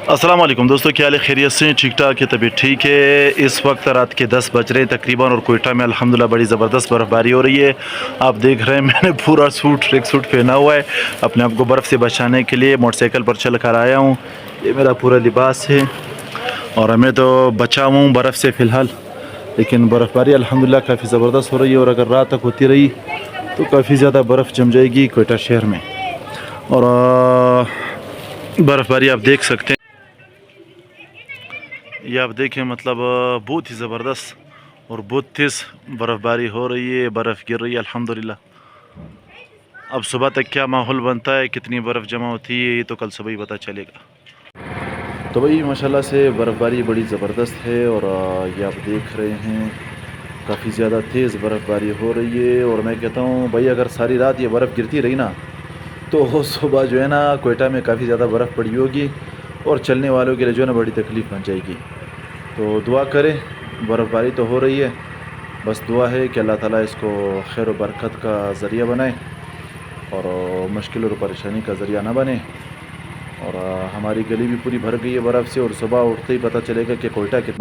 السلام علیکم دوستوں، کیا حال ہے؟ خیریت سے ہیں؟ ٹھیک ٹھاک ہے؟ طبیعت ٹھیک ہے؟ اس وقت رات کے 10 بج رہے ہیں تقریباً، اور کوئٹہ میں الحمدللہ بڑی زبردست برف باری ہو رہی ہے۔ آپ دیکھ رہے ہیں میں نے پورا ٹریک سوٹ پہنا ہوا ہے اپنے آپ کو برف سے بچانے کے لیے۔ موٹر سائیکل پر چل کر آیا ہوں، یہ میرا پورا لباس ہے، اور ہمیں تو بچاؤ ہوں برف سے فی الحال، لیکن برف باری الحمدللہ کافی زبردست ہو رہی ہے، اور اگر رات تک ہوتی رہی تو کافی زیادہ برف جم جائے گی کوئٹہ شہر میں۔ اور برف باری آپ دیکھ سکتے ہیں، یہ آپ دیکھیں، مطلب بہت ہی زبردست اور بہت تیز برف باری ہو رہی ہے، برف گر رہی ہے الحمدللہ۔ اب صبح تک کیا ماحول بنتا ہے، کتنی برف جمع ہوتی ہے، یہ تو کل صبح ہی پتہ چلے گا۔ تو بھائی ماشاءاللہ سے برف باری بڑی زبردست ہے، اور یہ آپ دیکھ رہے ہیں کافی زیادہ تیز برف باری ہو رہی ہے، اور میں کہتا ہوں بھائی اگر ساری رات یہ برف گرتی رہی نا تو صبح جو ہے نا کوئٹہ میں کافی زیادہ برف پڑی ہوگی، اور چلنے والوں کے لیے جو ہے نا بڑی تکلیف بن جائے گی۔ تو دعا کریں، برف باری تو ہو رہی ہے، بس دعا ہے کہ اللہ تعالیٰ اس کو خیر و برکت کا ذریعہ بنائے، اور مشکل اور پریشانی کا ذریعہ نہ بنے۔ اور ہماری گلی بھی پوری بھر گئی ہے برف سے، اور صبح اٹھتے ہی پتہ چلے گا کہ کوئٹہ کتنا